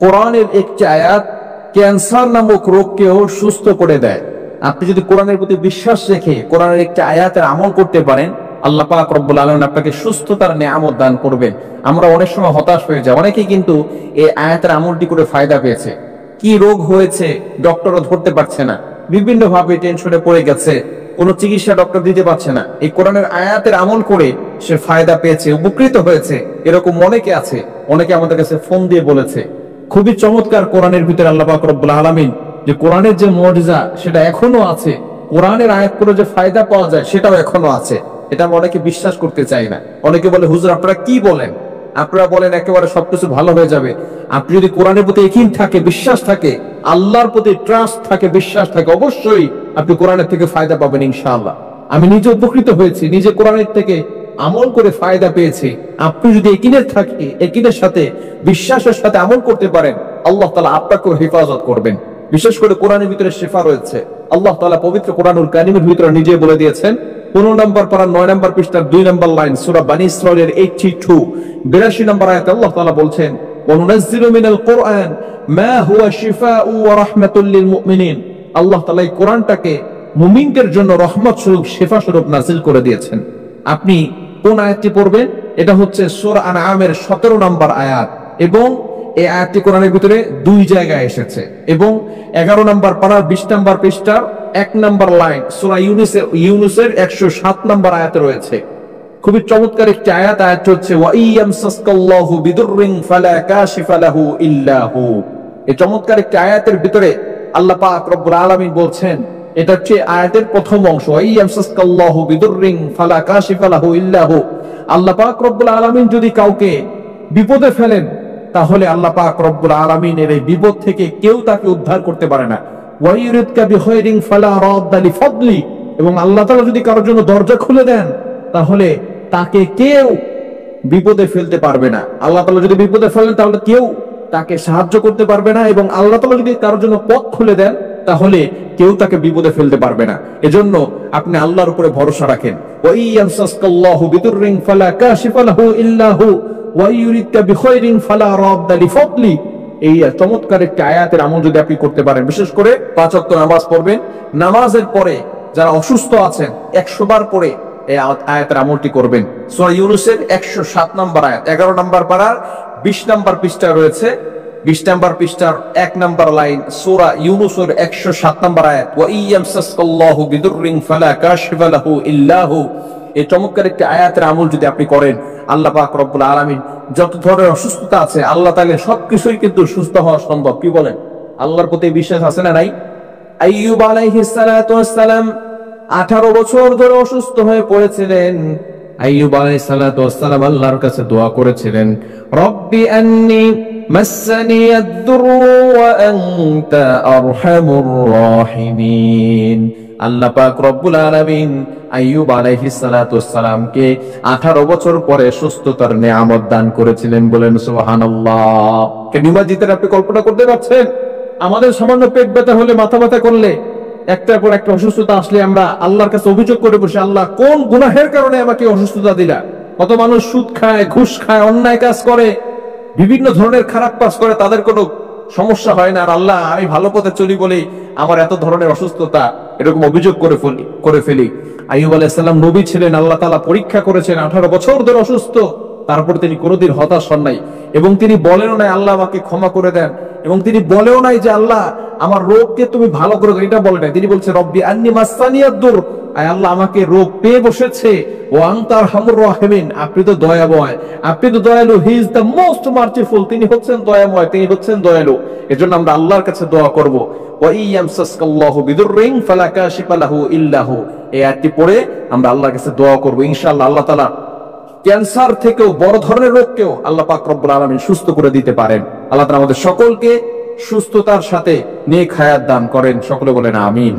কোরআনের একটি আয়াত ক্যান্সার নামক রোগকেও সুস্থ করে দেয়। আপনি যদি কোরআনের প্রতি বিশ্বাস রেখে কোরআনের একটি আয়াতের আমল করতে পারেন, আল্লাহ পাক রব্বুল আলামিন আপনাকে সুস্থতার নিয়ামত দান করবেন। আমরা অনেক সময় হতাশ হয়ে যাই, অনেকেই কিন্তু এই আয়াতের আমলটি করে ফায়দা পেয়েছে। কি রোগ হয়েছে ডক্টরও ধরতে পারছে না, বিভিন্ন ভাবে টেনশনে পড়ে গেছে, কোনো চিকিৎসা ডক্টর দিতে পারছে না। এই কোরআনের আয়াতের আমল করে সে ফায়দা পেয়েছে, উপকৃত হয়েছে। এরকম অনেকে আছে, অনেকে আমাদের কাছে ফোন দিয়ে বলেছে। খুবই চমৎকার কোরআনের ভিতরে আল্লাহ পাক রব্বুল আলামিন যে কোরআনের যে মুজিজা সেটা এখনো আছে, কোরআনের আয়াত করে যে ফায়দা পাওয়া যায় সেটাও এখনো আছে। এটা আমরা অনেকে বিশ্বাস করতে চাই না। অনেকে বলে, হুজুর আপনারা কি বলেন? আপনারা বলেন একেবারে সবকিছু ভালো হয়ে যাবে। আপনি যদি কোরআনের প্রতি ইকিন থাকে, বিশ্বাস থাকে, আল্লাহর প্রতি ট্রাস্ট থাকে, বিশ্বাস থাকে, অবশ্যই আপনি কোরআনের থেকে ফায়দা পাবেন ইনশাআল্লাহ। আমি নিজে উপকৃত হয়েছি, নিজে কোরআনের থেকে আমল করে ফায়দা পেয়েছি। আপনি যদি একিনের সাথে বিশ্বাসের সাথে আমল করতে পারেন, আল্লাহ তাআলা আপনাকেও হেফাজত করবেন। বিশেষ করে কোরআনের ভিতরে শিফা রয়েছে। আল্লাহ তাআলা পবিত্র কোরআনুল কারীমের ভিতরে নিজে বলে দিয়েছেন, 15 নম্বর পারা 9 নম্বর পৃষ্ঠার 2 নম্বর লাইন, সূরা বনী ইসরাঈলের 82 নম্বর আয়াতে আল্লাহ তাআলা বলছেন, ওয়ানুনাজ্জিলু মিনাল কুরআন মা হুয়া শিফাউ ওয়া রাহমাতুল লিল মুমিনিন। আল্লাহ তাআলা এই কোরআনটাকে মুমিনদের জন্য রহমত স্বরূপ, শিফা স্বরূপ নাযিল করে দিয়েছেন। আপনি কোন আয়াতটি পড়বেন? এটা হচ্ছে সূরা আনআমের 17 নম্বর আয়াত, এবং এই আয়াতটি কোরআনের ভিতরে 2 জায়গায় এসেছে, এবং 11 নম্বর পারার 20 নম্বর পৃষ্ঠার 1 নম্বর লাইন সূরা ইউনূসের 107 নম্বর আয়াতে রয়েছে। খুবই চমৎকার একটি আয়াত। আয়াতটি হচ্ছে ওয়া ইয়ামসাসকাল্লাহু বিদুররিন ফালা কাশিফা লাহু ইল্লা হু। এই চমৎকার একটি আয়াতের ভিতরে আল্লাহ পাক রব্বুল আলামিন বলছেন, এটা হচ্ছে আয়াতের প্রথম অংশ, ওয়া ইয়ামসাসকাল্লাহু বিদুররিন ফালা কাশিফা লাহু ইল্লা হু। আল্লাহ পাক রব্বুল আলামিন যদি কাউকে বিপদে ফেলেন, তাহলে আল্লাহ পাক রব্বুল আলামিনের এই বিপদ থেকে কেউ তাকে উদ্ধার করতে পারে না। ওয়া ইউরিদকা বিখাইরিন ফালা রাদ্দা লিফাদলি। এবং আল্লাহ তাআলা যদি কারোর জন্য দরজা খুলে দেন, তাহলে তাকে কেউ বিপদে ফেলতে পারবে না। আল্লাহ তাআলা যদি বিপদে ফেলেন, তাহলে কেউ তাকে সাহায্য করতে পারবে না। এবং আল্লাহ তাআলা যদি কারোর জন্য পথ খুলে দেন, তাহলে কেউ তাকে বিপদে ফেলতে পারবে না। এজন্য আপনি আল্লাহর উপরে ভরসা রাখেন। ওয়া ইয়ামসাসকাল্লাহু বিদুররিন ফালা কাশিফা লাহু ইল্লা হু ওয়া ইউরিদকা বিখাইরিন ফালা রাদ্দা লিফাদলি। এই চমৎকার একটি আয়াতের আমল যদি আপনি করতে পারেন, বিশেষ করে 5 ওয়াক্ত নামাজ পড়বেন, নামাজের পরে যারা অসুস্থ আছেন 100 বার পরে এই আয়াতের আমলটি করবেন। সূরা ইউনূসের 107 নম্বর আয়াত, 11 নম্বর পারার 20 নম্বর পৃষ্ঠা রয়েছে, 20 নম্বর পৃষ্ঠার 1 নম্বর লাইন সূরা ইউনূসের 107 নম্বর আয়াত, ওয়া ইয়ামসাসকাল্লাহু বিদুররিন ফালা কাশিফা লাহু ইল্লা হু। এই চমৎকার একটি আয়াতের আমল যদি আপনি করেন, আল্লাহ পাক রব্বুল আলামিন যত ধরনের অসুস্থতা আছে, আল্লাহ তাআলা সবকিছুই কিন্তু সুস্থ হওয়া সম্ভব। কি বলেন? আল্লাহর প্রতি বিশ্বাস আছে না নাই? আইয়ুব আলাইহিস সালাতু ওয়াস সালাম 18 বছর ধরে অসুস্থ হয়ে পড়েছিলেন। আইয়ুব আলাইহিস সালাতু ওয়াস সালাম আল্লাহর কাছে দোয়া করেছিলেন, রব্বি আন্নী মাসসানিয়াদ দুররু ওয়া আনতা আরহামুর রাহিমিন। আল্লাহ পাক রব্বুল আলামিন আইয়ুব আলাইহিস সালাতু ওয়াস সালামকে 18 বছর পরে সুস্থতার নিয়ামত দান করেছিলেন। বলেন সুবহানাল্লাহ। নিমাজিদের আপনি কল্পনা করতে পারছেন? আমাদের সামান্য পেট ব্যথা হলে, মাথা ব্যথা করলে, একটার পর একটা অসুস্থতা আসলে আমরা আল্লাহর কাছে অভিযোগ করে বসে, আল্লাহ কোন গুনাহের কারণে আমাকে অসুস্থতা দিলা? কত মানুষ সুদ খায়, ঘুষ খায়, অন্যায় কাজ করে, বিভিন্ন ধরনের খারাপ কাজ করে, তাদের কোনো সমস্যা হয় না। আর আল্লাহ, আমি ভালো পথে চলি বলেই আমার এত ধরনের অসুস্থতা, এরকম অভিযোগ করে ফেলি। আইয়ুব আলাইহিস সালাম নবী ছিলেন, আল্লাহ তাআলা পরীক্ষা করেছেন, 18 বছর ধরে অসুস্থ, তারপর তিনি কোনোদিন হতাশ হন নাই। এবং তিনি বলেও নাই আল্লাহ আমাকে ক্ষমা করে দেন, এবং তিনি বলেও নাই যে আল্লাহ আমার রোগকে তুমি ভালো করে দাও, এটা বলে নাই। তিনি বলছেন, রব্বি আন্নী মাসসানিয়াদ দুর, আয় আল্লাহ আমাকে রোগ পেয়ে বসেছে, ও আনতা আরহামুর রাহিমিন, আপনি তো দয়াময়, আপনি তো দয়ালু। He is the most merciful, তিনি হচ্ছেন দয়াময়, তিনি হচ্ছেন দয়ালু। এজন্য আমরা আল্লাহর কাছে দোয়া করব, ওয়া ইয়ামসাসকাল্লাহু বিদুররিন ফালা কাশিফা লাহু ইল্লা হু। এই আয়াতটি পড়ে আমরা আল্লাহর কাছে দোয়া করব, ইনশাআল্লাহ আল্লাহ তাআলা ক্যান্সার থেকেও, বড় ধরনের রোগকেও আল্লাহ পাক রব্বুল আলামিন সুস্থ করে দিতে পারেন। আল্লাহ তাআলা আমাদের সকলকে সুস্থতার সাথে নেক হায়াত দান করেন। সকলে বলেন আমিন।